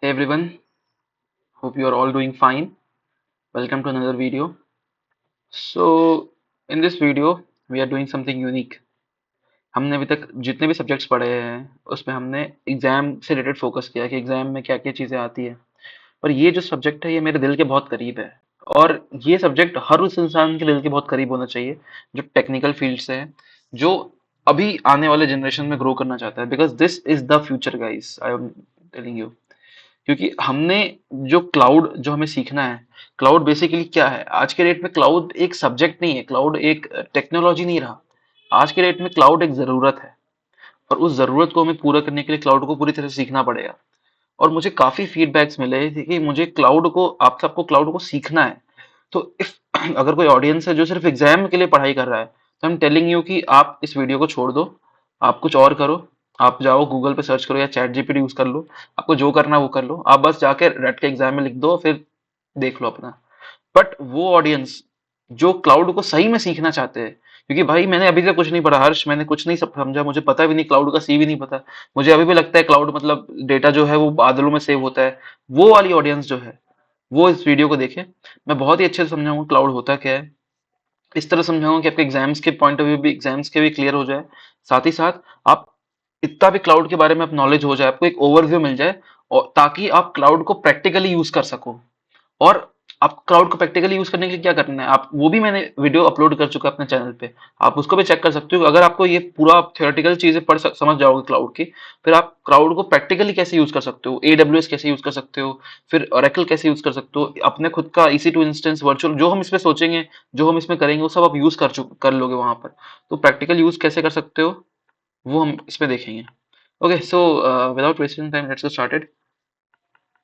Hey everyone, hope you are all doing fine. Welcome to another video. So, in this video, we are doing something unique. हमने अभी तक जितने भी subjects पढ़े हैं, उसमें हमने एग्जाम से रिलेटेड फोकस किया कि एग्जाम में क्या क्या चीज़ें आती है। पर ये जो सब्जेक्ट है, ये मेरे दिल के बहुत करीब है। और ये सब्जेक्ट हर उस इंसान के दिल के बहुत करीब होना चाहिए, जो टेक्निकल फील्ड से है, जो अभी आने वाले जनरेशन में ग्रो करना चाहता है। Because this is the future guys, I am telling you. क्योंकि हमने जो क्लाउड जो हमें सीखना है, क्लाउड बेसिकली क्या है आज के डेट में? क्लाउड एक सब्जेक्ट नहीं है, क्लाउड एक टेक्नोलॉजी नहीं रहा। आज के डेट में क्लाउड एक जरूरत है, और उस जरूरत को हमें पूरा करने के लिए क्लाउड को पूरी तरह से सीखना पड़ेगा। और मुझे काफी फीडबैक्स मिले थे कि मुझे क्लाउड को, आप सबको क्लाउड को सीखना है। तो इफ अगर कोई ऑडियंस है जो सिर्फ एग्जाम के लिए पढ़ाई कर रहा है, तो आई एम टेलिंग यू कि आप इस वीडियो को छोड़ दो, आप कुछ और करो। आप जाओ गूगल पे सर्च करो या चैट जीपीटी यूज कर लो। आपको जो करना है वो कर लो, आप बस जाके रेट के एग्जाम में लिख दो, फिर देख लो अपना। बट वो ऑडियंस जो क्लाउड को सही में सीखना चाहते हैं, क्योंकि भाई मैंने अभी तक कुछ नहीं पढ़ा हर्ष, मैंने कुछ नहीं समझा, मुझे पता भी नहीं, क्लाउड का सी भी नहीं पता। मुझे अभी भी लगता है क्लाउड मतलब डेटा जो है वो बादलों में सेव होता है। वो वाली ऑडियंस जो है, वो इस वीडियो को देखे। मैं बहुत ही अच्छे से समझाऊंगा क्लाउड होता क्या है, इस तरह समझाऊंगा कि आपके एग्जाम्स के पॉइंट ऑफ व्यू भी, एग्जाम्स के भी क्लियर हो जाए। साथ ही साथ आप इतना भी क्लाउड के बारे में आप नॉलेज हो जाए, आपको एक ओवरव्यू मिल जाए, और ताकि आप क्लाउड को प्रैक्टिकली यूज कर सको। और आप क्लाउड को प्रैक्टिकली यूज करने के लिए क्या करना है, आप वो भी मैंने वीडियो अपलोड कर चुका है अपने चैनल पे। आप उसको भी चेक कर सकते हो। अगर आपको ये पूरा थियोरेटिकल चीजें समझ जाओगे क्लाउड की, फिर आप क्लाउड को प्रैक्टिकली कैसे यूज कर सकते हो, एडब्ल्यूएस कैसे यूज कर सकते हो, फिर ओरेकल कैसे यूज कर सकते हो, अपने खुद का EC2 इंस्टेंस वर्चुअल, जो हम इसमें सोचेंगे, जो हम इसमें करेंगे, वो सब आप यूज कर लोगे वहां पर। तो प्रैक्टिकल यूज कैसे कर सकते हो, वो हम इसमें देखेंगे। Okay, so without wasting time, let's get started.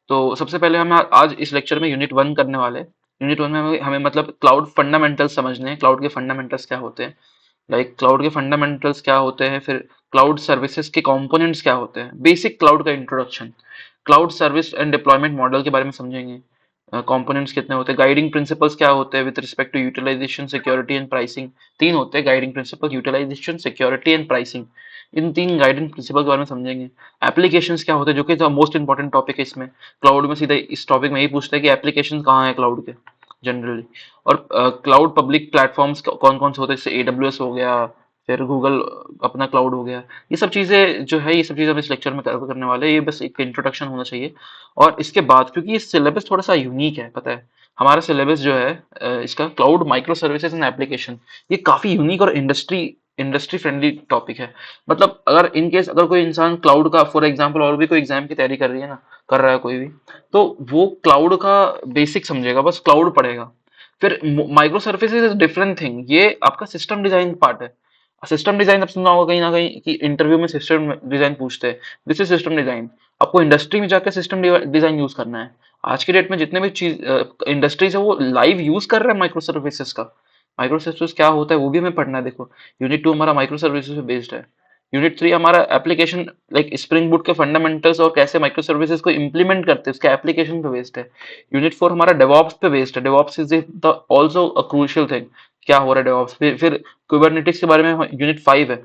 तो सबसे पहले हम आज इस लेक्चर में यूनिट 1 करने वाले हैं। यूनिट 1 में हमें मतलब क्लाउड फंडामेंटल्स समझने हैं, क्लाउड के फंडामेंटल्स क्या होते हैं। लाइक क्लाउड के फंडामेंटल्स क्या होते हैं, फिर क्लाउड सर्विसेज के कंपोनेंट्स क्या होते हैं, बेसिक क्लाउड का introduction. Cloud service and deployment model के बारे में समझेंगे। कंपोनेंट्स कितने होते हैं, गाइडिंग प्रिंसिपल्स क्या होते हैं with respect to utilisation, security and pricing. तीन होते हैं guiding principle, utilisation, security and pricing. इन तीन गाइडिंग प्रिंसिपल के बारे में समझेंगे। एप्लीकेशंस क्या होते हैं, जो कि मोस्ट इंपॉर्टेंट टॉपिक है इसमें। क्लाउड में सीधा इस टॉपिक में यही पूछता है कि एप्लीकेशन कहाँ है क्लाउड के जनरली। और क्लाउड पब्लिक प्लेटफॉर्म्स कौन कौन से होते हैं, जैसे AWS हो गया, फिर गूगल अपना क्लाउड हो गया। ये सब चीजें जो है, ये सब चीजें हम इस लेक्चर में कवर करने वाले हैं। ये बस एक इंट्रोडक्शन होना चाहिए। और इसके बाद, क्योंकि ये सिलेबस थोड़ा सा यूनिक है, पता है हमारा सिलेबस जो है, इसका cloud micro services and application, ये काफी यूनिक और इंडस्ट्री फ्रेंडली टॉपिक है। मतलब अगर इन केस अगर कोई इंसान क्लाउड का, फॉर एग्जांपल, और भी कोई एग्जाम की तैयारी कर रही है ना, कर रहा है कोई भी, तो वो क्लाउड का बेसिक समझेगा, बस क्लाउड पढ़ेगा। फिर micro services is different thing, ये आपका सिस्टम डिजाइन पार्ट है। सिस्टम डिजाइन आप सुना होगा कहीं ना कहीं कि इंटरव्यू में सिस्टम डिजाइन पूछते हैं। This is system design. आपको इंडस्ट्री में जाकर सिस्टम डिजाइन यूज करना है। आज के डेट में जितने भी चीज इंडस्ट्रीज है, वो लाइव यूज कर रहे हैं माइक्रो सर्विसेज का। माइक्रो सर्विसेज क्या होता है वो भी हमें पढ़ना है। देखो, यूनिट 2 हमारा माइक्रो सर्विसेज पे बेस्ड है। यूनिट 3 हमारा एप्लीकेशन, लाइक स्प्रिंग बूट के फंडामेंटल्स और कैसे माइक्रो सर्विसेज को इंप्लीमेंट करते हैं, उसके एप्लीकेशन पे बेस्ड है। यूनिट 4 हमारा डेवॉप्स पे बेस्ड है। DevOps is the also a crucial thing, क्या हो रहा है डेवॉप्स। फिर कुबरनेटिक्स के बारे में यूनिट 5 है।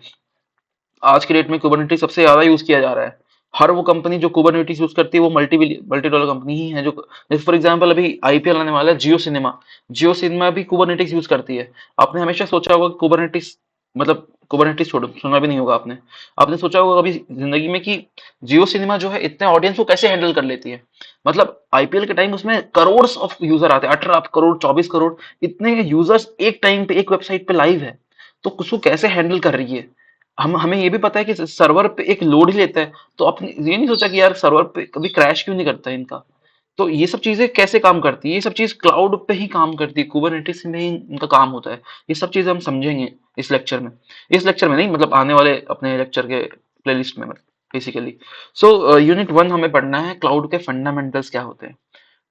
आज के डेट में कुबरनेटिक्स सबसे ज्यादा यूज किया जा रहा है। हर वो कंपनी जो कुबरनेटिक्स यूज करती है, वो मल्टी डॉलर कंपनी ही है। जो जैसे फॉर एग्जांपल अभी IPL आने वाला है, जियो सिनेमा भी कुबरनेटिक्स यूज करती है। आपने हमेशा सोचा होगा कि कुबरनेटिक्स, मतलब कुबरनेटिक्स छोड़ो, सुना भी नहीं होगा आपने। आपने सोचा होगा कभी जिंदगी में कि जियो सिनेमा जो है, इतने ऑडियंस को कैसे हैंडल कर लेती है। मतलब IPL के टाइम उसमें करोड़ ऑफ यूजर आते हैं, 18 करोड़, 24 करोड़, इतने यूजर्स एक टाइम पे एक वेबसाइट पे लाइव है। तो उसको कैसे हैंडल कर रही है। हम हमें ये भी पता है कि सर्वर पे एक लोड ही लेता है। तो आपने ये नहीं सोचा कि यार सर्वर पे कभी क्रैश क्यों नहीं करता है इनका। तो ये सब चीजें कैसे काम करती है, ये सब चीज क्लाउड पे ही काम करती है, कुबरनेटिस में ही इनका काम होता है। ये सब चीजें हम समझेंगे इस लेक्चर में नहीं, मतलब आने वाले अपने लेक्चर के प्लेलिस्ट में, मतलब बेसिकली। सो यूनिट 1 हमें पढ़ना है क्लाउड के फंडामेंटल्स क्या होते हैं।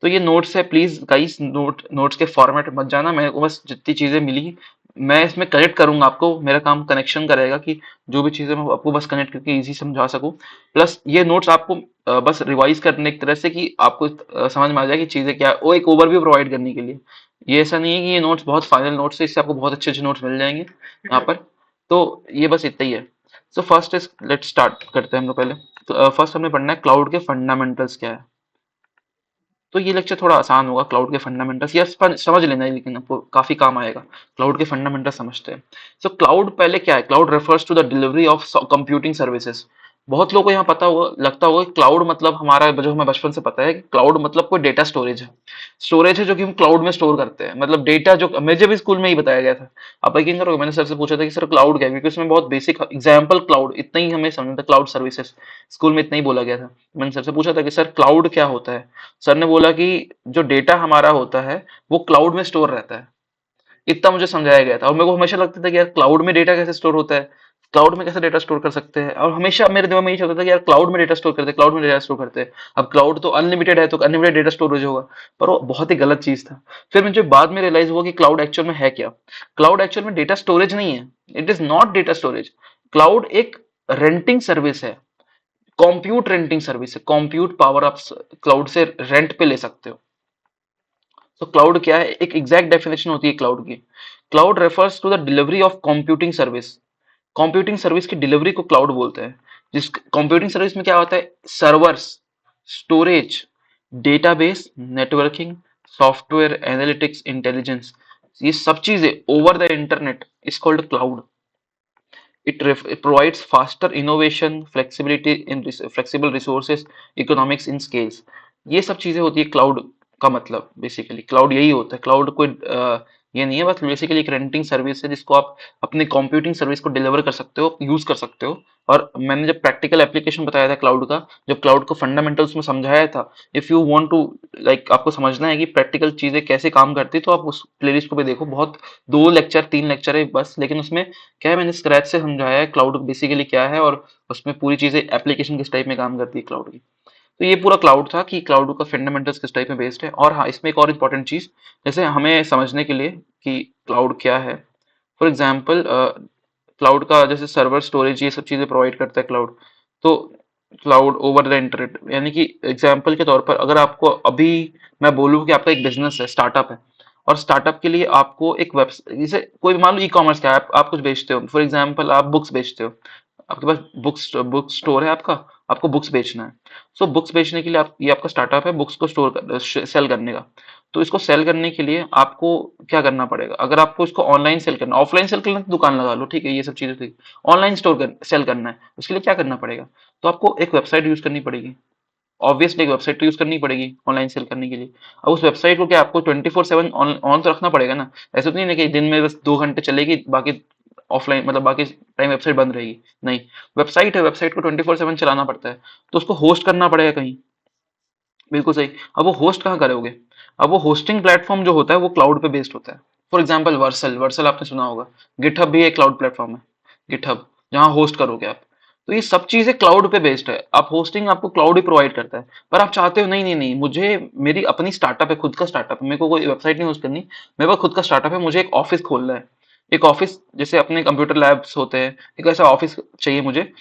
तो ये नोट्स है, प्लीज गाइस, नोट्स के फॉर्मेट मत जाना। मेरे को बस जितनी चीजें मिली, मैं इसमें कनेक्ट करूंगा आपको। मेरा काम कनेक्शन करेगा कि जो भी चीजें मैं आपको बस कनेक्ट करके इजी समझा सकूं। प्लस ये नोट्स आपको बस रिवाइज करने एक तरह से, कि आपको समझ में आ जाए कि चीजें क्या है, वो एक ओवरव्यू प्रोवाइड करने के लिए। ये ऐसा नहीं है कि ये नोट्स बहुत फाइनल नोट्स है, इससे आपको बहुत अच्छे अच्छे नोट्स मिल जाएंगे यहाँ पर। तो ये बस इतना ही है। So first is, let start करते हैं हम लोग पहले। फर्स्ट हमने पढ़ना है क्लाउड के फंडामेंटल्स क्या है। तो ये लेक्चर थोड़ा आसान होगा, क्लाउड के फंडामेंटल्स या समझ लेना है, लेकिन आपको काफी काम आएगा। क्लाउड के फंडामेंटल्स समझते हैं। सो क्लाउड पहले क्या है? Cloud refers to the delivery of computing services. बहुत लोगों को यहाँ पता होगा, लगता होगा क्लाउड मतलब हमारा, जो हमें बचपन से पता है कि क्लाउड मतलब कोई डेटा स्टोरेज है। स्टोरेज है जो कि हम क्लाउड में स्टोर करते हैं, मतलब डेटा, जो मुझे भी स्कूल में ही बताया गया था। आप यकीन करोगे, मैंने सर से पूछा था कि सर क्लाउड क्या है, क्योंकि उसमें बहुत बेसिक एग्जाम्पल क्लाउड इतना ही हमें समझना था, क्लाउड सर्विसेज स्कूल में इतना ही बोला गया था। मैंने सर से पूछा था कि सर क्लाउड क्या होता है। सर ने बोला कि जो डेटा हमारा होता है वो क्लाउड में स्टोर रहता है। इतना मुझे समझाया गया था, और मेरे को हमेशा लगता था कि यार क्लाउड में डेटा कैसे स्टोर होता है, क्लाउड में कैसे डेटा स्टोर कर सकते हैं, और हमेशा मेरे दिमाग में यही चलता था कि यार क्लाउड में डेटा स्टोर करते हैं, क्लाउड में डेटा स्टोर करते हैं। अब क्लाउड तो अनलिमिटेड है, तो अनलिमिटेड डेटा स्टोरेज होगा। पर वो बहुत ही गलत चीज था। फिर मुझे बाद में रियलाइज हुआ कि क्लाउड एक्चुअल में है क्या। क्लाउड एक्चुअल में डेटा स्टोरेज नहीं है। It is not data storage. Cloud एक रेंटिंग सर्विस है, कॉम्प्यूट रेंटिंग सर्विस है। कॉम्प्यूट पावर आप क्लाउड से रेंट पे ले सकते हो। तो क्लाउड क्या है? एक एग्जैक्ट डेफिनेशन होती है क्लाउड की। Cloud refers to the delivery of computing service. Computing service की डिलीवरी को क्लाउड बोलते हैं। जिस कंप्यूटिंग सर्विस में क्या होता है? Servers, storage, database, networking, software, analytics, intelligence, ये सब चीजें over the internet is called cloud. It provides faster innovation, flexibility in flexible resources, economics in scales. ये सब चीजें होती है क्लाउड का मतलब। बेसिकली क्लाउड यही होता है। क्लाउड कोई ये नहीं है, बस बेसिकली एक रेंटिंग सर्विस है जिसको आप अपनी कंप्यूटिंग सर्विस को डिलीवर कर सकते हो, यूज कर सकते हो। और मैंने जब प्रैक्टिकल एप्लीकेशन बताया था क्लाउड का, जब क्लाउड को फंडामेंटल्स में समझाया था, if you want to like आपको समझना है कि प्रैक्टिकल चीजें कैसे काम करती है, तो आप उस प्लेलिस्ट को भी देखो। बहुत 2 लेक्चर 3 लेक्चर है बस, लेकिन उसमें क्या है, मैंने स्क्रैच से समझाया है क्लाउड बेसिकली क्या है, और उसमें पूरी चीजें एप्लीकेशन किस टाइप में काम करती है क्लाउड की। तो ये पूरा क्लाउड था कि क्लाउड का फंडामेंटल्स किस टाइप में बेस्ड है। और हाँ, इसमें एक और इम्पोर्टेंट चीज, जैसे हमें समझने के लिए कि क्लाउड क्या है। फॉर एग्जाम्पल, क्लाउड का जैसे सर्वर, स्टोरेज, ये सब चीजें प्रोवाइड करता है क्लाउड। तो क्लाउड ओवर द इंटरनेट, यानी कि एग्जाम्पल के तौर पर अगर आपको अभी मैं बोलूँ कि आपका एक बिजनेस है, स्टार्टअप है, और स्टार्टअप के लिए आपको एक वेबसाइट, जैसे कोई मान लो ई कॉमर्स का है, आप कुछ बेचते हो, फॉर एग्जाम्पल आप बुक्स बेचते हो, आपके पास बुक स्टोर है आपका, आपको बुक्स बेचना है। सो बुक्स बेचने के लिए आप, ये आपका स्टार्टअप है बुक्स को सेल करने का। तो इसको सेल करने के लिए आपको क्या करना पड़ेगा? अगर आपको इसको ऑनलाइन सेल करना, ऑफलाइन सेल करना तो दुकान लगा लो, ठीक है, ये सब चीजें ठीक। ऑनलाइन सेल करना है, उसके लिए क्या करना पड़ेगा? तो आपको एक वेबसाइट यूज करनी पड़ेगी। ऑब्वियसली एक वेबसाइट तो यूज करनी पड़ेगी ऑनलाइन सेल करने के लिए। अब उस वेबसाइट को क्या आपको 24/7 ऑन ऑन तो रखना पड़ेगा ना। ऐसा तो नहीं है कि दिन में बस 2 घंटे चलेगी, बाकी ऑफलाइन, मतलब बाकी टाइम वेबसाइट बंद रहेगी। नहीं, वेबसाइट है, वेबसाइट को 24/7 चलाना पड़ता है। तो उसको होस्ट करना पड़ेगा कहीं। बिल्कुल सही। अब वो होस्ट कहाँ करोगे? अब वो होस्टिंग प्लेटफॉर्म जो होता है वो क्लाउड पे बेस्ड होता है। फॉर एग्जाम्पल वर्सल, वर्सल आपने सुना होगा। गिटहब भी एक क्लाउड प्लेटफॉर्म है, गिटहब, जहाँ होस्ट करोगे आप। तो ये सब चीजें क्लाउड पे बेस्ड है। आप होस्टिंग आपको क्लाउड ही प्रोवाइड करता है। पर आप चाहते हो नहीं नहीं नहीं, मुझे मेरी अपनी स्टार्टअप है, खुद का स्टार्टअप है, मेरे को कोई वेबसाइट नहीं यूज करनी, मेरे पास खुद का स्टार्टअप है, मुझे एक ऑफिस खोलना है। एक ऑफिस, जैसे अपने कंप्यूटर लैब्स होते हैं, एक ऐसा ऑफिस चाहिए मुझे,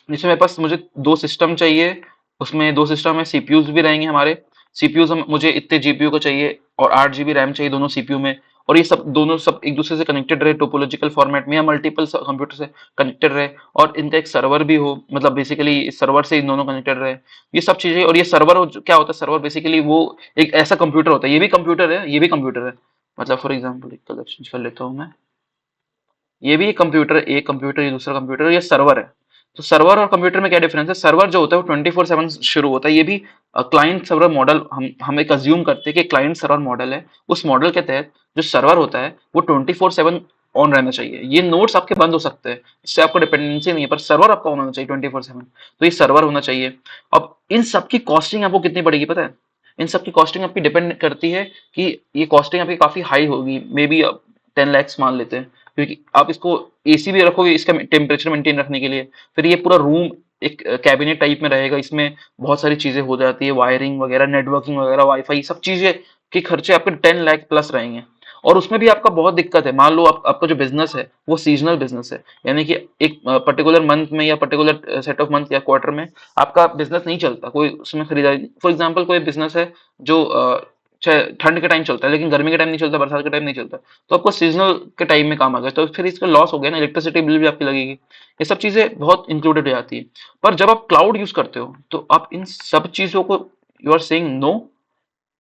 जैसे मेरे पास, मुझे 2 सिस्टम चाहिए। उसमें 2 सिस्टम है, सीपीयूज भी रहेंगे हमारे। सीपीयूज मुझे इतने जीपीयू को चाहिए, और 8 GB रैम चाहिए दोनों सीपीयू में। और ये सब दोनों सब एक दूसरे से कनेक्टेड रहे टोपोलॉजिकल फॉर्मेट में, या मल्टीपल कंप्यूटर से कनेक्टेड रहे। और इनका एक सर्वर भी हो, मतलब बेसिकली सर्वर से इन दोनों कनेक्टेड रहे। ये सब चीजें। और ये सर्वर क्या होता है? सर्वर बेसिकली वो एक ऐसा कंप्यूटर होता है, ये भी कंप्यूटर है, ये भी कंप्यूटर है। मतलब फॉर एग्जाम्पल एक कलर चेंज कर लेता हूँ मैं। ये भी एक कंप्यूटर है, एक कंप्यूटर, ये दूसरा कंप्यूटर, ये सर्वर है। तो सर्वर और कंप्यूटर में क्या डिफरेंस है? सर्वर जो होता है वो 24/7 शुरू होता है। ये भी क्लाइंट सर्वर मॉडल, हम एक अज्यूम करते हैं कि क्लाइंट सर्वर मॉडल है। उस मॉडल के तहत जो सर्वर होता है वो 24/7 ऑन रहना चाहिए। ये नोड्स आपके बंद हो सकते हैं, इससे आपको डिपेंडेंसी नहीं है, पर सर्वर आपका ऑन होना चाहिए 24/7। तो ये सर्वर होना चाहिए। अब इन सब की कॉस्टिंग आपको कितनी पड़ेगी पता है? इन सब की कॉस्टिंग आपकी डिपेंड करती है कि ये कॉस्टिंग आपकी काफी हाई होगी, मे बी 10 lakhs मान लेते हैं। क्योंकि आप इसको एसी भी रखोगे इसका टेम्परेचर मेंटेन रखने के लिए, फिर ये पूरा रूम एक कैबिनेट टाइप में रहेगा, इसमें बहुत सारी चीजें हो जाती है, वायरिंग वगैरह, नेटवर्किंग वगैरह, वाईफाई, सब चीजें के खर्चे आपके 10 लाख प्लस रहेंगे। और उसमें भी आपका बहुत दिक्कत है। मान लो आपका जो बिजनेस है वो सीजनल बिजनेस है, यानी कि एक पर्टिकुलर मंथ में या पर्टिकुलर सेट ऑफ मंथ या क्वार्टर में आपका बिजनेस नहीं चलता, कोई उसमें खरीदारी। फॉर एग्जाम्पल कोई बिजनेस है जो चाहे ठंड के टाइम चलता है लेकिन गर्मी के टाइम नहीं चलता, बरसात के टाइम नहीं चलता, तो आपको सीजनल के टाइम में काम आ गया, तो फिर इसका लॉस हो गया ना, इलेक्ट्रिसिटी बिल भी आपकी लगेगी। ये सब चीजें बहुत इंक्लूडेड हो जाती है। पर जब आप क्लाउड यूज करते हो तो आप इन सब चीजों को, you are saying no,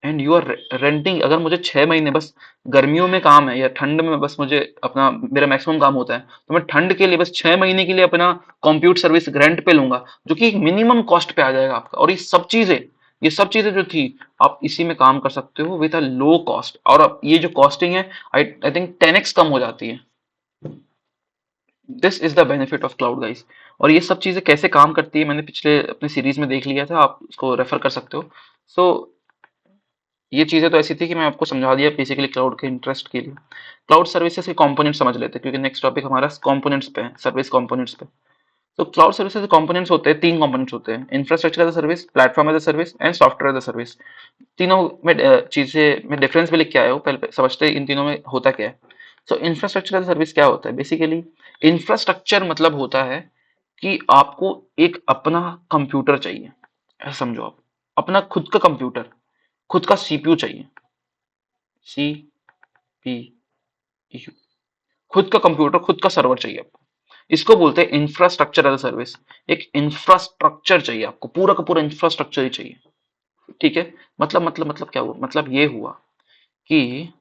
and you are renting. अगर मुझे 6 महीने बस गर्मियों में काम है या ठंड में बस मुझे अपना मेरा मैक्सिमम काम होता है, तो मैं ठंड के लिए बस 6 महीने के लिए अपना कंप्यूट सर्विस रेंट पे लूंगा, जो कि एक मिनिमम कॉस्ट पे आ जाएगा आपका। और ये सब चीजें जो थी, आप इसी में काम कर सकते हो विद अ लो कॉस्ट। और अब ये जो कॉस्टिंग है, आई थिंक 10x कम हो जाती है। This is the benefit of cloud guys. और ये सब चीजें कैसे काम करती है, मैंने पिछले अपनी सीरीज में देख लिया था, आप उसको रेफर कर सकते हो। सो ये चीजें तो ऐसी थी कि मैं आपको समझा दिया बेसिकली क्लाउड के इंटरेस्ट के लिए। क्लाउड सर्विसेज के कंपोनेंट समझ लेते हैं, क्योंकि नेक्स्ट टॉपिक हमारा कंपोनेंट्स पे है, सर्विस कंपोनेंट्स पे। तो क्लाउड सर्विसेज के कंपोनेंट्स होते हैं, 3 कंपोनेंट्स होते हैं: infrastructure as a service, platform as a service and software as a service. तीनों में चीजें में डिफरेंस भी लिख के आया हूँ, पहले समझते हैं इन तीनों में होता क्या है। सो इंफ्रास्ट्रक्चर एज अ सर्विस क्या होता है बेसिकली? इंफ्रास्ट्रक्चर मतलब होता है कि आपको एक अपना कंप्यूटर चाहिए, ऐसा समझो आप। अपना खुद का कंप्यूटर, खुद का सीपीयू चाहिए। सी पी यू, खुद का कंप्यूटर, खुद का सर्वर चाहिए आपको। इसको बोलते हैं इंफ्रास्ट्रक्चर एज अ सर्विस। एक इंफ्रास्ट्रक्चर चाहिए आपको, पूरा का पूरा इंफ्रास्ट्रक्चर ही चाहिए। ठीक है। मतलब क्या हुआ? मतलब ये हुआ कि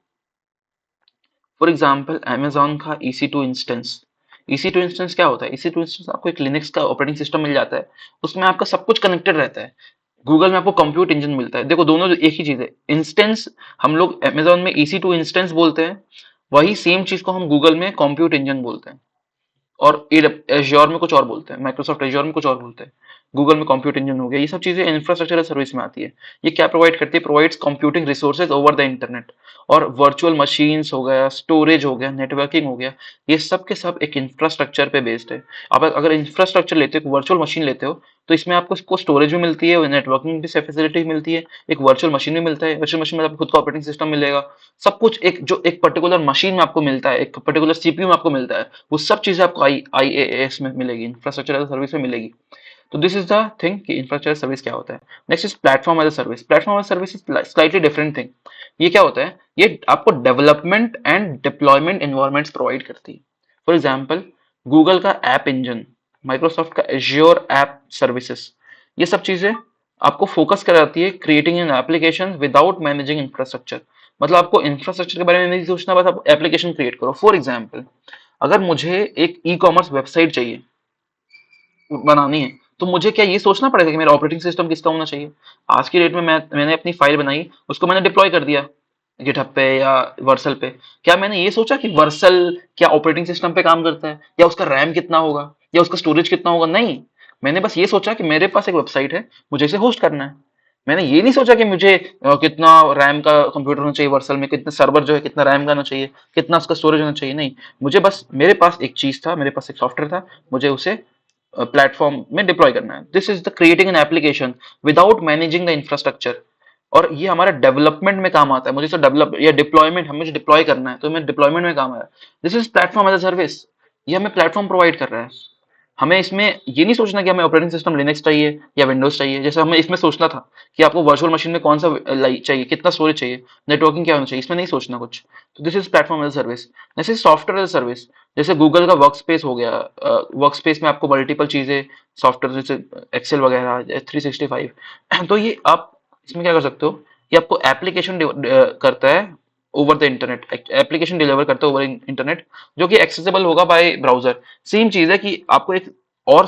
फॉर एग्जाम्पल अमेजोन का EC2 इंस्टेंस। EC2 इंस्टेंस क्या होता है? EC2 इंस्टेंस आपको एक लिनक्स का ऑपरेटिंग सिस्टम मिल जाता है, उसमें आपका सब कुछ कनेक्टेड रहता है। गूगल में आपको कंप्यूट इंजन मिलता है। देखो, दोनों एक ही चीज है। इंस्टेंस हम लोग अमेजोन में EC2 इंस्टेंस बोलते हैं, वही सेम चीज को हम गूगल में कंप्यूट इंजन बोलते हैं। और एज्योर में कुछ और बोलते हैं, माइक्रोसॉफ्ट एज्योर में कुछ और बोलते हैं। गूगल में कंप्यूट इंजन हो गया। ये सब चीजें इंफ्रास्ट्रक्चर सर्विस में आती है। ये क्या प्रोवाइड करती है? Provides computing resources over the internet. और वर्चुअल मशीन्स हो गया, स्टोरेज हो गया, नेटवर्किंग हो गया, ये सब के सब एक इंफ्रास्ट्रक्चर पे बेस्ड है। आप अगर इंफ्रास्ट्रक्चर लेते हो, वर्चुअल मशीन लेते हो, तो इसमें आपको स्टोरेज भी मिलती है, नेटवर्किंग भी फैसिलिटी मिलती है, एक वर्चुअल मशीन भी मिलता है। वर्चुअल मशीन में आपको खुद का ऑपरेटिंग सिस्टम मिलेगा। सब कुछ एक जो एक पर्टिकुलर मशीन में आपको मिलता है, एक पर्टिकुलर सीपीयू में आपको मिलता है, वो सब चीजें आपको IaaS में मिलेगी, इंफ्रास्ट्रक्चर एज अ सर्विस में मिलेगी। तो दिस इज द थिंग कि इंफ्रास्ट्रक्चर सर्विस क्या होता है। Next is platform as a service. Platform as service is slightly different thing. ये क्या होता है? ये आपको development and deployment environments provide करती है। फॉर एग्जाम्पल, गूगल का ऐप इंजन, माइक्रोसॉफ्ट का एज्योर ऐप सर्विसेज, ये सब चीजें आपको फोकस कराती है creating an application without managing infrastructure. मतलब आपको इंफ्रास्ट्रक्चर के बारे में नहीं सोचना, बस आप एप्लीकेशन क्रिएट करो। फॉर एग्जाम्पल, अगर मुझे एक ई कॉमर्स वेबसाइट चाहिए, बनानी है, तो मुझे क्या ये सोचना पड़ेगा कि मेरा ऑपरेटिंग सिस्टम किसका होना चाहिए? आज की डेट में मैंने अपनी फाइल बनाई, उसको मैंने डिप्लॉय कर दिया गिटहब पे या वर्सल पे। क्या मैंने ये सोचा कि वर्सल क्या ऑपरेटिंग सिस्टम पे काम करता है, या उसका रैम कितना होगा, या उसका स्टोरेज कितना होगा? नहीं, मैंने बस ये सोचा कि मेरे पास एक वेबसाइट है, मुझे इसे होस्ट करना है। मैंने ये नहीं सोचा कि मुझे कितना रैम का कंप्यूटर होना चाहिए, वर्सल में कितना सर्वर जो है कितना रैम का होना चाहिए, कितना उसका स्टोरेज होना चाहिए। नहीं, मुझे बस, मेरे पास एक चीज था, मेरे पास एक सॉफ्टवेयर था, मुझे उसे प्लेटफॉर्म में डिप्लॉय करना है। This is the creating an application without managing the infrastructure. और ये हमारा डेवलपमेंट में काम आता है। मुझे तो डेवलप या डिप्लॉयमेंट, हमें जो डिप्लॉय करना है तो हमें डिप्लॉयमेंट में काम आया। This is platform as a service. ये हमें प्लेटफॉर्म प्रोवाइड कर रहा है। हमें इसमें ये नहीं सोचना कि हमें ऑपरेटिंग सिस्टम लिनक्स चाहिए या विंडोज चाहिए, जैसे हमें इसमें सोचना था कि आपको वर्चुअल मशीन में कौन सा चाहिए, कितना स्टोरेज चाहिए, नेटवर्किंग क्या होना चाहिए, इसमें नहीं सोचना कुछ। तो this is platform as a service. जैसे सॉफ्टवेयर एज अ सर्विस, जैसे गूगल का वर्क स्पेस हो गया। वर्क स्पेस में आपको मल्टीपल चीजें, सॉफ्टवेयर जैसे एक्सेल वगैरह, 365, तो ये आप इसमें क्या कर सकते हो कि आपको एप्लीकेशन करता है over the internet, application deliver करता है ओवर इंटरनेट, जो कि एक्सेसिबल होगा बाय ब्राउजर। सेम चीज है कि आपको एक और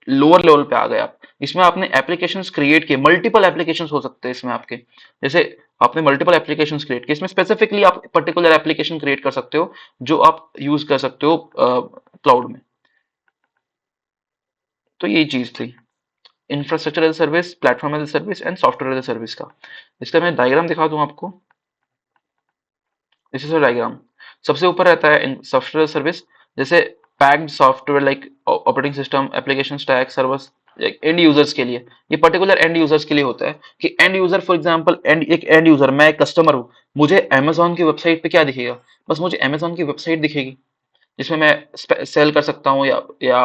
लोअर लेवल पे आ गए आप। इसमें आपने एप्लीकेशंस क्रिएट किए, मल्टीपल एप्लीकेशंस हो सकते हैं इसमें आपके। जैसे आपने मल्टीपल एप्लीकेशंस क्रिएट किए, इसमें स्पेसिफिकली आप पर्टिकुलर एप्लीकेशन क्रिएट कर सकते हो जो आप यूज कर सकते हो क्लाउड में। तो यही चीज थी infrastructure as service, platform as service and software as service का। इसका मैं डायग्राम दिखा दूं आपको। This is a diagram. सबसे ऊपर रहता है सॉफ्टवेयर सर्विस, जैसे packed software like operating system, application stack, servers, end users के लिए। ये पर्टिकुलर एंड यूजर्स के लिए होता है कि एंड यूजर, फॉर एग्जांपल एक एंड यूजर, मैं एक कस्टमर हूँ, मुझे अमेजोन की वेबसाइट पे क्या दिखेगा? बस मुझे अमेजोन की वेबसाइट दिखेगी, जिसमें मैं सेल कर सकता हूँ या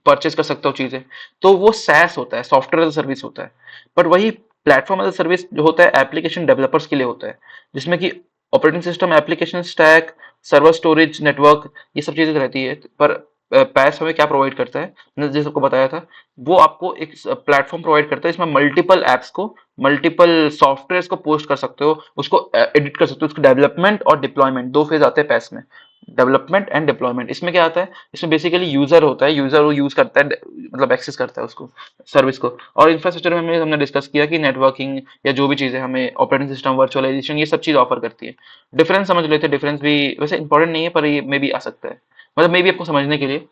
परचेज कर सकता हूँ चीजें। तो वो सैस होता है, सॉफ्टवेयर एज सर्विस होता है। बट वही प्लेटफॉर्म एज सर्विस जो होता है, एप्लीकेशन डेवलपर्स के लिए होता है, जिसमें कि operating system, application stack, server, storage, network, ये सब चीजें रहती है। पर पैस हमें क्या प्रोवाइड करता है, मैंने जैसे आपको बताया था, वो आपको एक प्लेटफॉर्म प्रोवाइड करता है इसमें मल्टीपल एप्स को, मल्टीपल सॉफ्टवेयर को पोस्ट कर सकते हो, उसको एडिट कर सकते हो। उसके डेवलपमेंट और डिप्लॉयमेंट दो फेज आते हैं पैस में, डेवलपमेंट एंड डिप्लॉयमेंट। इसमें क्या आता है, इसमें बेसिकली यूजर होता है, यूजर वो यूज करता है, मतलब एक्सेस करता है उसको, सर्विस को। और इंफ्रास्ट्रक्चर में हमने डिस्कस किया कि नेटवर्किंग या जो भी चीजें हमें ऑपरेटिंग सिस्टम, वर्चुअलाइजेशन, ये सब चीज ऑफर करती है। डिफरेंस समझ लेते हैं, डिफरेंस भी वैसे इंपॉर्टेंट नहीं है पर ये मे भी आ सकता है, मतलब मे भी आपको समझने के लिए।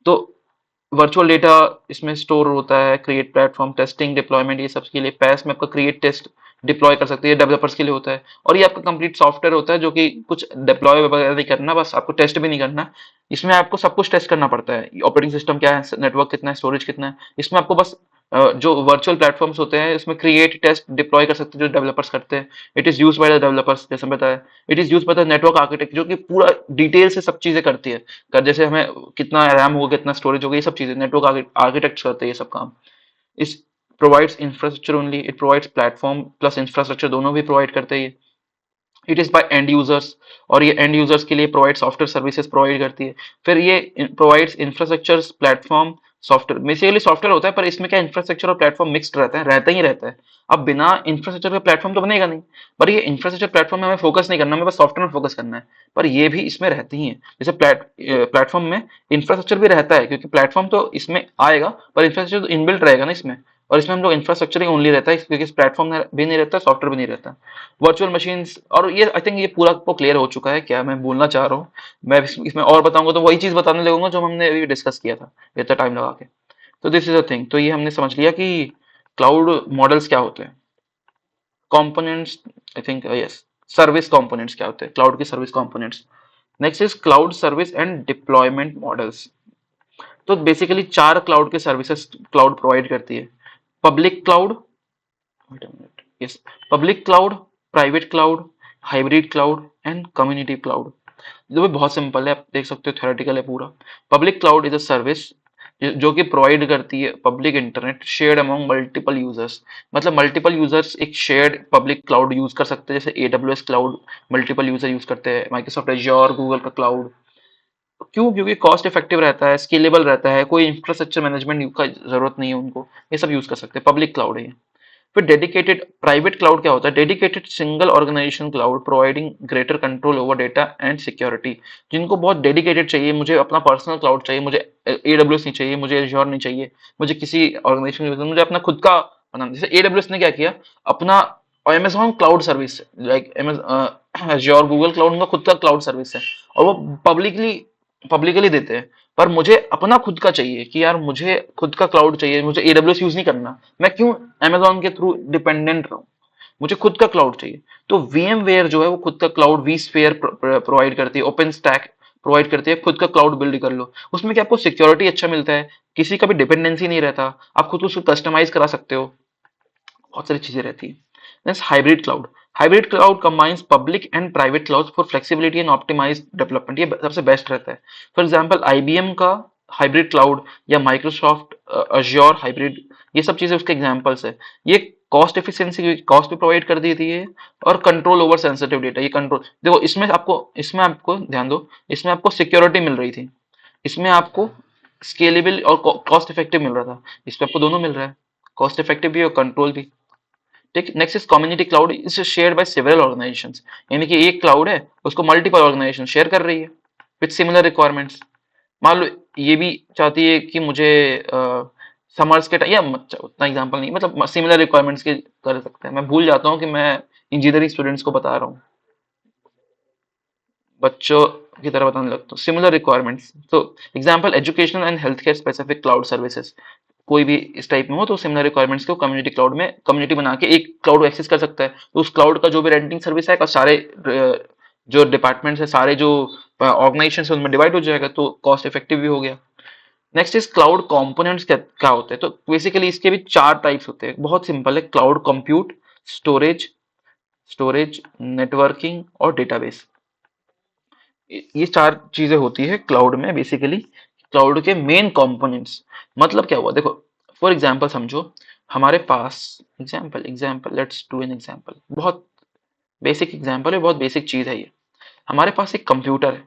तो वर्चुअल डेटा इसमें स्टोर होता है, क्रिएट प्लेटफॉर्म, टेस्टिंग, डिप्लॉयमेंट, ये सब के लिए पैस में आपका क्रिएट, टेस्ट, डिप्लॉय कर सकते हैं, डेवलपर्स के लिए होता है। और ये आपका कंप्लीट सॉफ्टवेयर होता है जो कि कुछ डिप्लॉय वगैरह नहीं करना, बस आपको टेस्ट भी नहीं करना। इसमें आपको सब कुछ टेस्ट करना पड़ता है, ऑपरेटिंग सिस्टम क्या है, नेटवर्क कितना है, स्टोरेज कितना है। इसमें आपको बस जो वर्चुअल प्लेटफॉर्म्स होते हैं इसमें क्रिएट, टेस्ट, डिप्लॉय कर सकते हैं जो डेवलपर्स करते हैं। It is use by the developers, जैसे बताया। It is use by the network architect जो कि पूरा डिटेल से सब चीजें करती है, कर जैसे हमें कितना रैम होगा, कितना स्टोरेज होगा, ये सब चीजें नेटवर्क आर्किटेक्ट करते हैं ये सब काम। इस provides infrastructure only, it provides platform plus infrastructure, दोनों भी प्रोवाइड करते हैं ये। It is by and users, और ये एंड यूजर्स के लिए प्रोवाइड सॉफ्टवेयर सर्विसेज प्रोवाइड करती है। फिर ये provides infrastructure, platform, software, basically software होता है पर इसमें क्या इंफ्रास्ट्रक्चर और प्लेटफॉर्म मिक्सड रहता है, रहता ही रहता है। अब बिना इंफ्रास्ट्रक्चर का प्लेटफॉर्म तो बनेगा नहीं, पर ये इंफ्रास्ट्रक्चर प्लेटफॉर्म में हमें फोकस नहीं करना, हमें बस सॉफ्टवेयर में फोकस करना है। पर ये भी इसमें रहती ही है, जैसे प्लेटफॉर्म में इंफ्रास्ट्रक्चर भी रहता है, क्योंकि प्लेटफॉर्म तो इसमें आएगा पर इंफ्रास्ट्रक्चर तो इनबिल्ट रहेगा ना इसमें। और इसमें हम लोग इंफ्रास्ट्रक्चर ही ओनली रहता है, क्योंकि इस प्लेटफॉर्म भी नहीं रहता, सॉफ्टवेयर भी नहीं रहता। वर्चुअल मशीन्स, और ये आई थिंक ये पूरा आपको क्लियर हो चुका है क्या मैं बोलना चाह रहा हूँ। मैं इसमें और बताऊंगा तो वही चीज बताने लगूंगा जो हमने अभी डिस्कस किया था इतना टाइम लगा के। तो दिस इज अ थिंग, तो ये हमने समझ लिया कि क्लाउड मॉडल्स क्या होते हैं, components, I think yes, service components क्या होते हैं, क्लाउड की service components. Next is cloud service and deployment models. तो बेसिकली चार क्लाउड के सर्विसेज क्लाउड प्रोवाइड करती है। Public cloud, wait a minute, yes, public cloud, private cloud, hybrid cloud and community cloud। जो भी बहुत सिंपल है, आप देख सकते हो, थ्योरेटिकल है पूरा। Public cloud is a service जो कि प्रोवाइड करती है public internet shared among multiple users. मतलब मल्टीपल यूजर्स एक शेयर्ड पब्लिक क्लाउड यूज कर सकते हैं, जैसे AWS cloud multiple user use करते हैं, माइक्रोसॉफ्ट एज्योर, गूगल का क्लाउड। क्यों? क्योंकि कॉस्ट इफेक्टिव रहता है, स्केलेबल रहता है, कोई इंफ्रास्ट्रक्चर मैनेजमेंट का जरूरत नहीं है उनको, ये सब यूज कर सकते हैं, पब्लिक क्लाउड है ये। फिर डेडिकेटेड प्राइवेट क्लाउड क्या होता है, dedicated single organisation cloud providing greater control over data and security. जिनको बहुत डेडिकेटेड चाहिए, मुझे अपना पर्सनल क्लाउड चाहिए, मुझे AWS नहीं चाहिए, मुझे एज्योर नहीं चाहिए, मुझे किसी ऑर्गेनाइजेशन, मुझे अपना खुद का बनाना। जैसे AWS ने क्या किया, अपना Amazon cloud service, like azure, Google cloud, उनका खुद का क्लाउड सर्विस है, और वो पब्लिकली पब्लिकली देते हैं। पर मुझे अपना खुद का चाहिए कि यार मुझे खुद का क्लाउड चाहिए, मुझे AWS यूज नहीं करना, मैं क्यों अमेजोन के थ्रू डिपेंडेंट रहूं, मुझे खुद का क्लाउड चाहिए। तो VMware जो है वो खुद का क्लाउड vSphere प्रोवाइड करती है, ओपन स्टैक प्रोवाइड करती है, खुद का क्लाउड बिल्ड कर लो। उसमें क्या आपको सिक्योरिटी अच्छा मिलता है, किसी का भी डिपेंडेंसी नहीं रहता, आप खुद उसको कस्टमाइज करा सकते हो, बहुत सारी चीजें रहती है। Next hybrid cloud. Hybrid cloud combines public and private cloud for flexibility and optimise development, ये सबसे बेस्ट रहता है। फॉर एग्जांपल IBM का हाइब्रिड क्लाउड या माइक्रोसॉफ्ट अज्योर हाइब्रिड, ये सब चीजें उसके एग्जांपल्स है। ये कॉस्ट एफिशिएंसी, कॉस्ट भी प्रोवाइड कर देती है, और कंट्रोल ओवर सेंसिटिव डेटा, ये कंट्रोल देखो, इसमें आपको ध्यान दो, इसमें आपको सिक्योरिटी मिल रही थी, इसमें आपको स्केलेबल और कॉस्ट इफेक्टिव मिल रहा था, इसमें आपको दोनों मिल रहा है, कॉस्ट इफेक्टिव भी और कंट्रोल भी। ठीक, next is community cloud, is shared by several organisations. यानी कि एक क्लाउड है, उसको मल्टीपल ऑर्गेनाइजेशन शेयर कर रही है विद सिमिलर रिक्वायरमेंट्स। मान लो ये भी चाहती है कि मुझे समर्स के टाइम, या उतना एग्जांपल नहीं, मतलब सिमिलर रिक्वायरमेंट्स के कर सकते हैं, मैं भूल जाता हूँ कि मैं इंजीनियरिंग स्टूडेंट्स को बता रहा हूँ, बच्चों की तरह बताने लगता हूँ, सिमिलर रिक्वायरमेंट्स। तो example educational and health care specific cloud services, कोई भी इस टाइप में हो तो सिमिलर रिक्वायरमेंट्स को कम्युनिटी क्लाउड में कम्युनिटी बना के एक क्लाउड एक्सेस कर सकता है। तो उस क्लाउड का जो भी रेंटिंग सर्विस है, का सारे जो डिपार्टमेंट्स है, सारे जो ऑर्गेनाइजेशन है, उनमें डिवाइड हो जाएगा, तो कॉस्ट इफेक्टिव भी हो गया। नेक्स्ट इज क्लाउड कंपोनेंट्स, क्या होते हैं, तो बेसिकली इसके भी चार टाइप्स होते हैं, बहुत सिंपल है, cloud compute, storage storage networking और डेटाबेस। ये चार चीजें होती है क्लाउड में बेसिकली, क्लाउड के मेन कंपोनेंट्स। मतलब क्या हुआ, देखो फॉर एग्जांपल समझो, हमारे पास, example example let's do an example, बहुत बेसिक एग्जांपल है, बहुत बेसिक चीज है ये। हमारे पास एक कंप्यूटर है,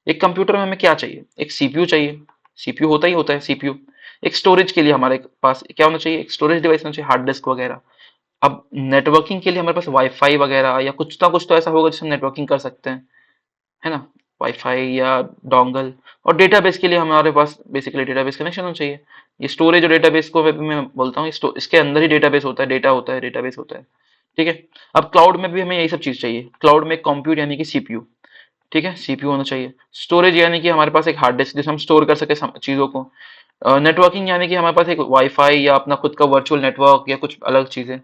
एक कंप्यूटर में हमें क्या चाहिए, एक CPU चाहिए, सीपीयू होता ही होता है सीपीयू। एक स्टोरेज के लिए हमारे पास क्या होना चाहिए, एक स्टोरेज डिवाइस होना चाहिए, हार्ड डिस्क वगैरह। अब नेटवर्किंग के लिए हमारे पास वाईफाई वगैरह या कुछ ना कुछ तो ऐसा होगा जिससे हम नेटवर्किंग कर सकते हैं, है ना, वाईफाई या डोंगल। और डेटाबेस के लिए हमारे पास बेसिकली डेटाबेस कनेक्शन होना चाहिए। ये स्टोरेज और डेटाबेस को मैं बोलता हूँ, इसके अंदर ही डेटाबेस होता है, डेटा होता है, डेटाबेस होता है। ठीक है। अब क्लाउड में भी हमें यही सब चीज चाहिए। क्लाउड में कंप्यूट यानी कि सीपीयू, ठीक है, सीपीयू होना चाहिए। स्टोरेज यानी कि हमारे पास एक हार्ड डिस्क जिसमें हम स्टोर कर सके चीजों को। नेटवर्किंग यानी कि हमारे पास एक वाईफाई या अपना खुद का वर्चुअल नेटवर्क या कुछ अलग चीजें।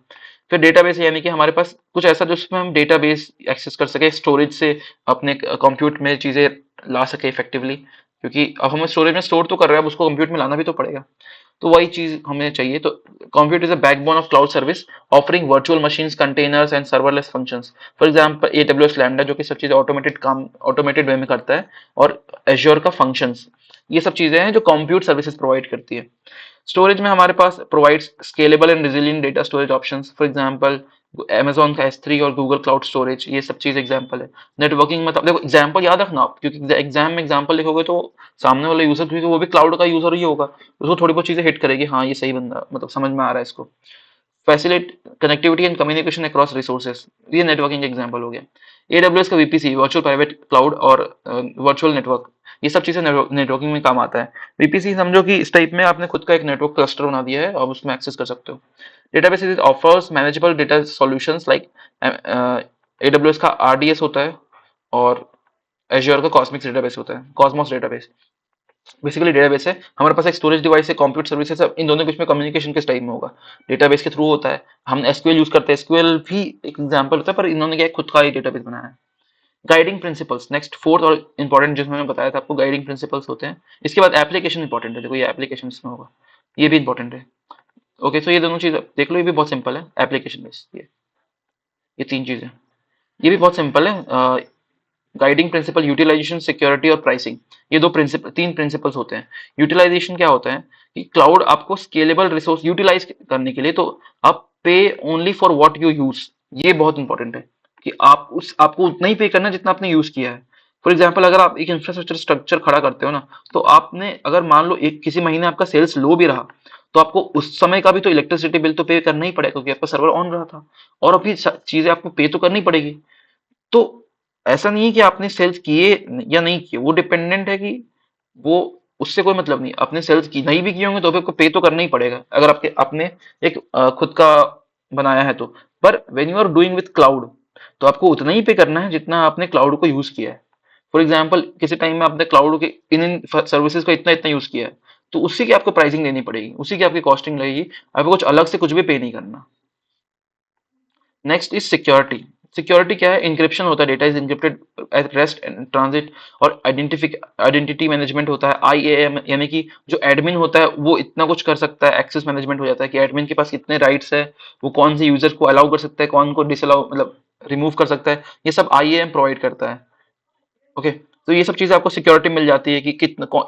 फिर डेटाबेस यानी कि हमारे पास कुछ ऐसा जिसमें हम डेटाबेस एक्सेस कर सके, स्टोरेज से अपने कंप्यूटर में चीजें ला सके इफेक्टिवली, क्योंकि अब हमें स्टोरेज में स्टोर तो कर रहे हैं, अब उसको कंप्यूटर में लाना भी तो पड़ेगा। तो वही चीज हमें चाहिए। तो computer is a backbone of cloud service, offering virtual machines, containers and serverless functions. For example AWS lambda जो कि सब चीजें ऑटोमेटेड काम ऑटोमेटेड वे में करता है, और एज्योर का फंक्शंस, ये सब चीजें हैं जो कंप्यूट सर्विसेज प्रोवाइड करती है। स्टोरेज में हमारे पास provides scalable and resilient data storage options, for example Amazon का S3 और गूगल क्लाउड स्टोरेज, ये सब चीज एग्जांपल है। नेटवर्किंग में देखो एग्जांपल याद रखना आप, क्योंकि एग्जाम में एग्जांपल लिखोगे तो सामने वाला यूजर, क्योंकि वो भी क्लाउड का यूजर ही होगा, उसको थोड़ी बहुत चीजें हिट करेगी, हाँ ये सही बंदा मतलब समझ में आ रहा है इसको। फैसिलिट connectivity and communication across resources, ये नेटवर्किंग एग्जांपल हो गया। एडब्ल्यूएस का वीपीसी, वर्चुअल प्राइवेट क्लाउड और वर्चुअल नेटवर्क, ये सब चीजें नेटवर्किंग में काम आता है। वीपीसी समझो कि इस टाइप में आपने खुद का एक नेटवर्क क्लस्टर बना दिया है और उसमें एक्सेस कर सकते हो। Database is offers manageable data solutions like AWS का आरडीएस होता है, और एज्योर का कॉस्मिक्स डेटाबेस होता है, कॉस्मोस डेटाबेस। बेसिकली डेटाबेस है, हमारे पास एक स्टोरेज डिवाइस है, कंप्यूटर सर्विसेज है, इन दोनों के बीच में कम्युनिकेशन किस टाइप में होगा, डेटाबेस के थ्रू होता है। हम एसक्यूएल यूज करते हैं, एसक्यूएल भी एक एग्जांपल होता है, पर इन्होंने क्या है, खुद का ही डेटाबेस बनाया है। गाइडिंग प्रिंसिपल्स, नेक्स्ट फोर्थ और इंपॉर्टेंट जिसमें मैंने बताया था आपको, गाइडिंग प्रिंसिपल्स होते हैं। इसके बाद एप्लीकेशन इंपॉर्टेंट है, देखो ये एप्लीकेशन इसमें होगा, ये भी इंपॉर्टेंट है। ओके, तो ये दोनों चीज देख लो, ये भी बहुत सिंपल है, एप्लीकेशन बेस, ये तीन चीजें, ये भी बहुत सिंपल है। गाइडिंग प्रिंसिपल, यूटिलाइजेशन, सिक्योरिटी और प्राइसिंग, ये तीन प्रिंसिपल्स होते हैं। यूटिलाइजेशन क्या होता है कि क्लाउड आपको स्केलेबल रिसोर्स यूटिलाइज करने के लिए, तो आप पे only for what you use, ये बहुत इंपॉर्टेंट है कि आपको उतना ही पे करना है जितना आपने यूज किया है। फॉर एग्जाम्पल अगर आप एक इंफ्रास्ट्रक्चर स्ट्रक्चर खड़ा करते हो ना, तो आपने अगर मान लो एक किसी महीने आपका सेल्स लो भी रहा, तो आपको उस समय का भी तो इलेक्ट्रिसिटी बिल तो पे करना ही पड़ेगा, क्योंकि आपका सर्वर ऑन रहा था, और अभी चीजें आपको पे तो करनी पड़ेगी। तो ऐसा नहीं है कि आपने सेल्स किए या नहीं किए, वो डिपेंडेंट है कि वो, उससे कोई मतलब नहीं, आपने सेल्स की नहीं भी किए होंगे तो भी आपको पे तो करना ही पड़ेगा, अगर आपने एक खुद का बनाया है तो। पर when you are doing with cloud, तो आपको उतना ही पे करना है जितना आपने क्लाउड को यूज किया है। फॉर एग्जाम्पल किसी टाइम में आपने क्लाउड के इन सर्विसेज का इतना इतना यूज किया है, तो उसी की आपको प्राइसिंग देनी पड़ेगी, उसी की आपकी कॉस्टिंग लगेगी, आपको कुछ अलग से कुछ भी पे नहीं करना। Next is security. सिक्योरिटी क्या है, इंक्रिप्शन होता है, data is encrypted at rest and transit, और आइडेंटिटी मैनेजमेंट होता है, आईएएम, यानी कि जो एडमिन होता है वो इतना कुछ कर सकता है, एक्सेस मैनेजमेंट हो जाता है कि एडमिन के पास कितने राइट्स है, वो कौन से यूजर को अलाउ कर सकता है, कौन को डिसअलाउ मतलब रिमूव कर सकता है, ये सब आईएएम प्रोवाइड करता है। ओके, तो ये सब चीजें आपको सिक्योरिटी मिल जाती है कि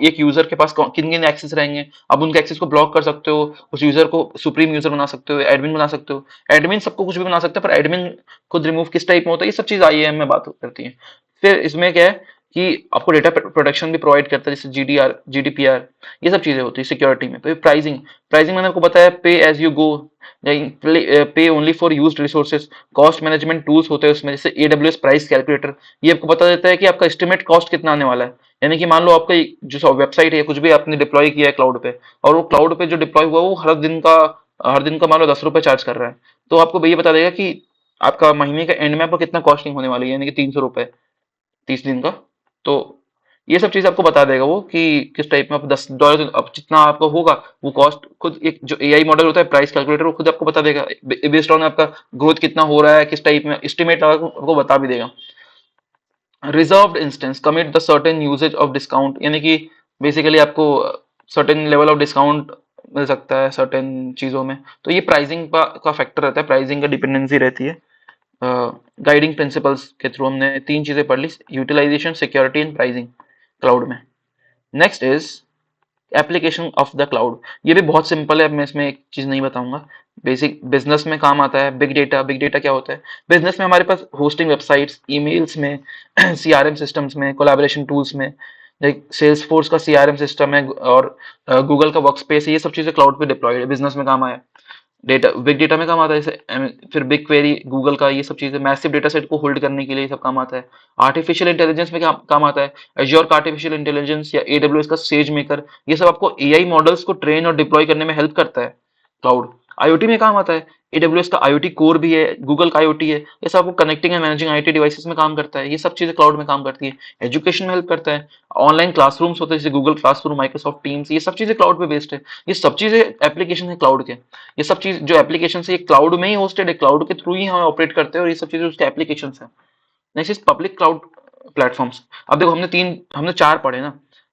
एक यूजर के पास किन किन एक्सेस रहेंगे, आप उनके एक्सेस को ब्लॉक कर सकते हो, उस यूजर को सुप्रीम यूजर बना सकते हो, एडमिन बना सकते हो। एडमिन सबको कुछ भी बना सकते हैं, पर एडमिन खुद रिमूव किस टाइप में होता है, ये सब चीज आईएएम में बात करती है। फिर इसमें क्या है कि आपको डेटा प्रोटेक्शन भी प्रोवाइड करता है, जैसे जीडीआर, जीडीपीआर, ये सब चीजें होती है सिक्योरिटी में। फिर प्राइसिंग, प्राइसिंग मैंने आपको बताया, पे एज यू गो, पे only for used resources. Cost management tools होते हैं उसमें, जैसे एडब्ल्यूएस प्राइस कैलकुलेटर, ये आपको बता देता है कि आपका एस्टिमेट कॉस्ट कितना आने वाला है। यानी कि मान लो आपका जो वेबसाइट है, कुछ भी आपने डिप्लॉय किया है क्लाउड पे, और वो क्लाउड पे जो डिप्लॉय हुआ वो हर दिन का मान लो 10 रुपए चार्ज कर रहा है, तो आपको ये बता देगा कि आपका महीने का एंड में आपको कितना कॉस्टिंग होने वाली है, यानी कि 300 रुपए 30 दिन का। तो ये सब चीज आपको बता देगा वो कि किस टाइप में आप $10, अब जितना आपका होगा वो कॉस्ट, खुद एक जो एआई मॉडल होता है प्राइस कैलकुलेटर, वो खुद आपको बता देगा बेस्ड ऑन आपका ग्रोथ कितना हो रहा है, किस टाइप में एस्टिमेट आपको बता भी देगा। Reserved instance, commit the certain usage of discount, यानी कि बेसिकली आपको सर्टेन लेवल ऑफ डिस्काउंट मिल सकता है सर्टेन चीजों में, तो ये प्राइसिंग का फैक्टर रहता है, प्राइसिंग का डिपेंडेंसी रहती है। गाइडिंग प्रिंसिपल्स के थ्रू हमने तीन चीजें पढ़ ली, utilisation, security and pricing cloud में। Next is application of the cloud, ये भी बहुत सिंपल है, मैं इसमें एक चीज नहीं बताऊंगा, बेसिक बिजनेस में काम आता है। बिग डेटा, बिग डेटा क्या होता है, बिजनेस में हमारे पास होस्टिंग वेबसाइट्स, ईमेल्स में सीआरएम सिस्टम्स में, कोलैबोरेशन टूल्स में, लाइक सेल्स फोर्स का सीआरएम सिस्टम है और गूगल का वर्क स्पेस है, ये सब चीजें क्लाउड पे डिप्लॉयड है, बिजनेस में काम आया। डेटा बिग डेटा में काम आता है, जैसे फिर बिग क्वेरी गूगल का, ये सब चीजें मैसिव डेटा सेट को होल्ड करने के लिए ये सब काम आता है। आर्टिफिशियल इंटेलिजेंस में काम आता है, एज्योर का आर्टिफिशियल इंटेलिजेंस या एडब्ल्यूएस का सेज मेकर, ये सब आपको एआई मॉडल्स को ट्रेन और डिप्लॉय करने में हेल्प करता है। क्लाउड आईओटी में काम आता है, एडब्ल्यूएस का आईओटी कोर भी है, गूगल का आईओटी है, ये सब आपको connecting and managing IT devices में काम करता है, ये सब चीजें क्लाउड में काम करती है। एजुकेशन में हेल्प करता है, ऑनलाइन क्लासरूम्स होते हैं जैसे गूगल क्लासरूम, माइक्रोसॉफ्ट टीम्स, ये सब चीजें क्लाउड पे बेस्ड है। ये सब चीजें एप्लीकेशन है क्लाउड के, ये सब चीज जो एप्लीकेशन है ये क्लाउड में ही होस्टेड है, क्लाउड के थ्रू ही हम ऑपरेट करते हैं, और ये सब चीजें उसके एप्लीकेशन है। Next is public cloud platforms. अब देखो हमने चार पढ़े ना,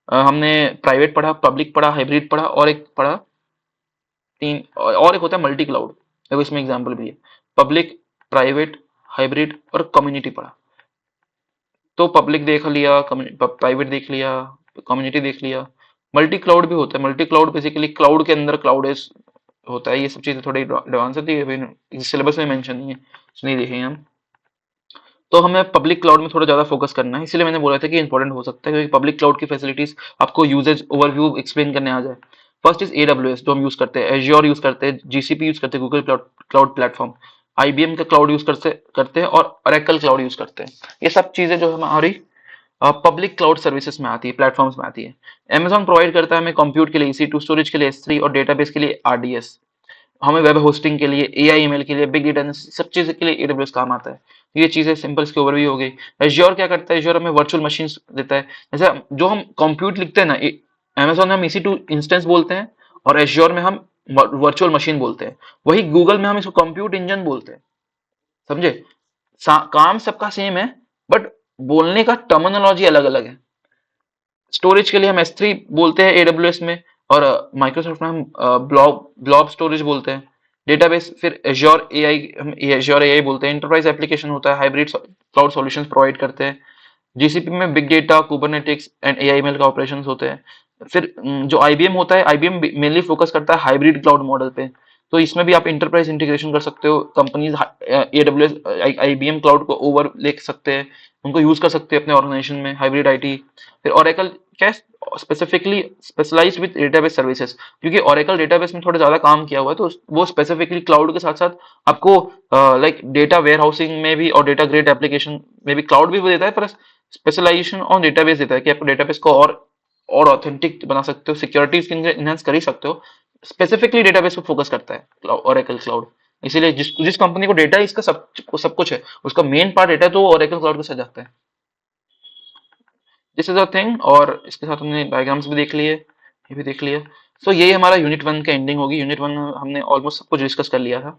हमने प्राइवेट पढ़ा, पब्लिक पढ़ा, हाइब्रिड पढ़ा, और एक पढ़ा, तीन और एक होता है मल्टी क्लाउड। देखो इसमें एग्जांपल भी है, पब्लिक, प्राइवेट, हाइब्रिड और कम्युनिटी पढ़ा। तो पब्लिक देख लिया, प्राइवेट देख लिया, कम्युनिटी देख लिया। मल्टी क्लाउड भी होता है, मल्टी क्लाउड बेसिकली क्लाउड के अंदर क्लाउड होता है। ये सब चीजें थोड़ी एडवांस होती है, सिलेबस में मेंशन नहीं है, नहीं देखेंगे हम। तो हमें पब्लिक क्लाउड में थोड़ा ज्यादा फोकस करना है, इसलिए मैंने बोला था कि इंपॉर्टेंट हो सकता है, क्योंकि पब्लिक क्लाउड की फैसिलिटीज आपको यूजेज ओवरव्यू एक्सप्लेन करने आ जाए। फर्स्ट इज एडब्ल्यूएस, जो हम यूज करते हैं, एज्योर यूज करते हैं, जीसीपी यूज करते हैं, Google cloud cloud platform, IBM का क्लाउड यूज करते हैं, और ओरेकल क्लाउड यूज करते हैं। ये सब चीजें जो हमारी पब्लिक क्लाउड सर्विसेज में आती है, प्लेटफॉर्म्स में आती है। Amazon प्रोवाइड करता है हमें कंप्यूट के लिए EC2, स्टोरेज के लिए S3 और डेटाबेस के लिए RDS। हमें वेब होस्टिंग के लिए, एआई ईमेल के लिए, बिग डेटा, सब चीज़ के लिए AWS काम आता है। तो ये चीज़ें सिंपल इसकी ओवरव्यू हो गई। एज्योर क्या करता है, एज्योर हमें वर्चुअल मशीन देता है। जैसे जो हम कंप्यूट लिखते हैं ना, Amazon में हम EC2 इंस्टेंस बोलते हैं, और एज्योर में हम वर्चुअल मशीन बोलते हैं। वही गूगल में हम इसको कंप्यूट इंजन बोलते हैं, समझे? काम सबका सेम है, बट बोलने का टर्मिनोलॉजी अलग अलग है। स्टोरेज के लिए हम S3 बोलते हैं AWS में, और माइक्रोसॉफ्ट में हम ब्लॉब ब्लॉब स्टोरेज बोलते हैं। डेटाबेस फिर एज्योर एआई, हम एज्योर एआई बोलते हैं। एंटरप्राइज एप्लीकेशन होता है, हाइब्रिड क्लाउड सॉल्यूशंस प्रोवाइड करते हैं। जीसीपी में बिग डेटा, कुबरनेटिक्स एंड एआईएमएल का ऑपरेशंस होते हैं। फिर जो आईबीएम होता है, आईबीएम मेनली फोकस करता है हाइब्रिड क्लाउड मॉडल पे। तो इसमें भी आप इंटरप्राइज इंटीग्रेशन कर सकते हो, कंपनीज एडब्ल्यूएस आईबीएम क्लाउड को ओवर ले सकते हैं, उनको यूज कर सकते हैं अपने ऑर्गेनाइजेशन में, हाइब्रिड आईटी। फिर ओरेकल क्या specifically specialised with database services, क्योंकि ओरेकल डेटाबेस में थोड़ा ज्यादा काम किया हुआ है, तो वो स्पेसिफिकली क्लाउड के साथ साथ आपको लाइक डेटा वेयर हाउसिंग में भी और डेटा ग्रेड एप्लीकेशन में भी क्लाउड भी वो देता है, पर स्पेशलाइजेशन ऑन डेटाबेस देता है कि आप डेटाबेस को और ऑथेंटिक बना सकते हो, सिक्योरिटीज के इनहेंस कर ही सकते हो। स्पेसिफिकली डेटाबेस पे फोकस करता है ओरेकल क्लाउड। इसीलिए जिस जिस कंपनी को डेटा है, इसका सब कुछ है, उसका मेन पार्ट डेटा है, तो वो ओरेकल क्लाउड के साथ जाता है। This is a thing. और इसके साथ हमने डायग्राम्स भी देख लिए, ये भी देख लिया। सो यही हमारा यूनिट वन का एंडिंग होगी। यूनिट वन में हमने ऑलमोस्ट सब कुछ डिस्कस कर लिया था,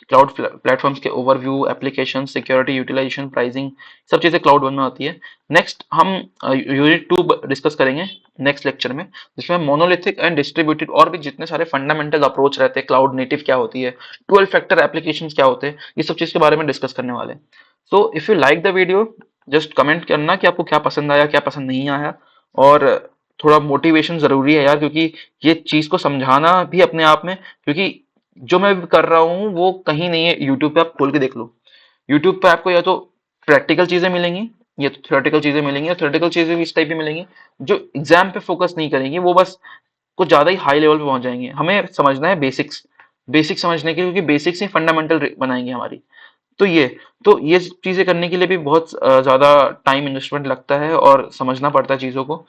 क्लाउड प्लेटफॉर्म्स के overview, application, security, utilisation, pricing, सब चीजें क्लाउड वन में आती है। नेक्स्ट हम यूनिट टू डिस्कस करेंगे नेक्स्ट लेक्चर में, जिसमें मोनोलिथिक एंड डिस्ट्रीब्यूटेड और भी जितने सारे फंडामेंटल अप्रोच रहते हैं, क्लाउड नेटिव क्या होती है, 12 फैक्टर एप्लीकेशन क्या होते हैं, ये सब चीज के बारे में डिस्कस करने वाले हैं। So if you like the video, just comment करना कि आपको क्या पसंद आया, क्या पसंद नहीं आया। और थोड़ा मोटिवेशन जरूरी है यार, क्योंकि ये चीज को समझाना भी अपने आप में, क्योंकि जो मैं कर रहा हूँ वो कहीं नहीं है, यूट्यूब पे आप खोल के देख लो। यूट्यूब पे आपको या तो प्रैक्टिकल चीजें मिलेंगी, या तो थ्योरेटिकल चीजें मिलेंगी, और थ्योरेटिकल चीजें भी इस टाइप की मिलेंगी जो एग्जाम पे फोकस नहीं करेंगी, वो बस कुछ ज्यादा ही हाई लेवल पे पहुंच जाएंगे। हमें समझना है बेसिक्स, बेसिक समझने के लिए, क्योंकि बेसिक्स ही फंडामेंटल बनाएंगे हमारी। तो ये चीजें करने के लिए भी बहुत ज्यादा टाइम इन्वेस्टमेंट लगता है और समझना पड़ता है चीजों को।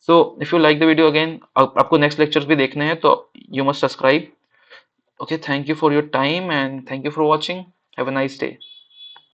So if you like the video again, आपको नेक्स्ट लेक्चर्स भी देखने हैं, तो you must subscribe. Okay, thank you for your time and thank you for watching. Have a nice day.